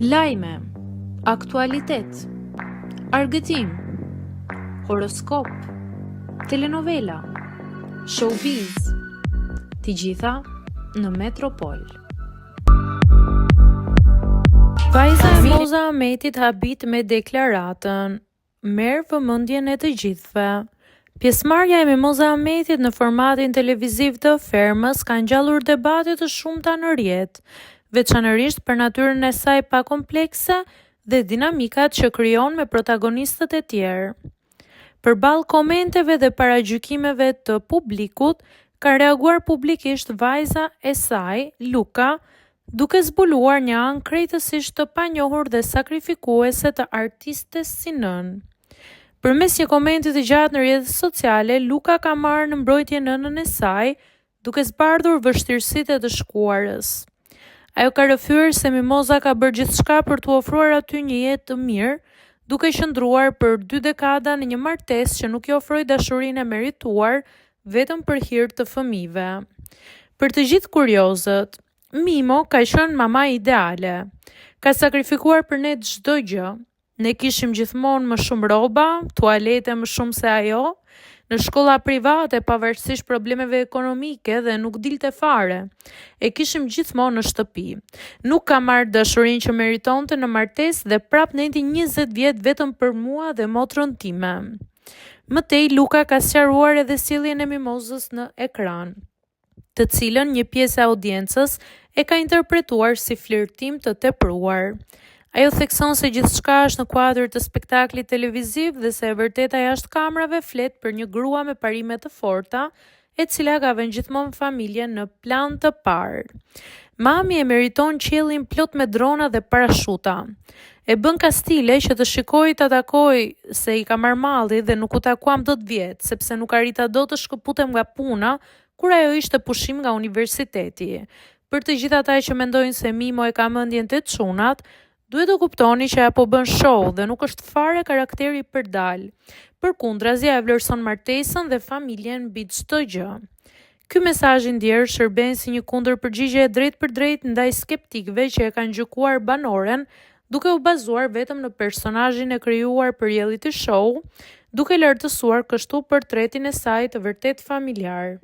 Lajme, aktualitet, argëtim, horoskop, telenovela, showbiz, të gjitha në Metropol. Vajza e Moza Ahmetit habit me deklaratën, merr vëmendjen e të gjithëve. Pjesëmarrja e Mimoza Ahmetit në formatin televiziv të Fermës ka ngjallur debate të shumta në rrjet, veçanërisht për natyrën e saj pa komplekse dhe dinamikat që krijon me protagonistët e tjerë. Përballë komenteve dhe paragjykimeve të publikut, ka reaguar publikisht vajza e saj, Luka, duke zbuluar një anë krejtësisht të panjohur dhe sakrifikuese të artistes si nën. Përmes një komenti të gjatë në rrjetet sociale, Luka ka marrë në mbrojtje nënën e saj, duke zbardhur vështirësitë e të shkuarës. Ajo ka rrëfyer se Mimoza ka bërë gjithçka për t'u ofruar aty një jetë të mirë, duke qëndruar për 2 dekada në një martesë që nuk i ofroi dashurinë e merituar vetëm për hir të fëmijëve. Për të gjithë kuriozët, Mimo ka qenë mama ideale. Ka sakrifikuar për ne çdo gjë. Ne kishim gjithmonë më shumë rroba, tualete më shumë se ajo, në shkolla private pavarësisht problemeve ekonomike dhe nuk dilte fare. E kishim gjithmonë në shtëpi. Nuk ka marrë dashurinë që meritonte në martesë dhe prap neti 20 vjet vetëm për mua dhe motrën time. Mëtej Luka ka sqaruar edhe sjelljen e Mimozës në ekran, të cilën një pjesë e audiencës e ka interpretuar si flirtim të tepruar. Ajo thekson se gjithçka është në kuadër të spektaklit televiziv dhe se e vërteta jashtë kamerave flet për një grua me parime të forta, e cila ka vënë gjithmonë familjen në plan të parë. Mami e meriton qiellin plot me drona dhe parashuta. E bën kastile që të shikoj të takoj se i ka marrë malli dhe nuk u takuam dot vjet, sepse nuk arrita dot të shkëputem nga puna kur ajo ishte pushim nga universiteti. Për të gjithë ata që mendojnë se Mimo e ka mendjen te çunat, duhet të kuptoni që ajo po bën show dhe nuk është fare karakteri i përdal. Përkundrazi, ajo vlerëson martesën dhe familjen mbi çdo gjë. Ky mesazh i ndjerë shërben si një kundërpërgjigje e drejtë ndaj skeptikëve që e kanë gjykuar banoren, duke u bazuar vetëm në personazhin e krijuar për reality show, duke lartësuar kështu portretin e saj të vërtet familjar.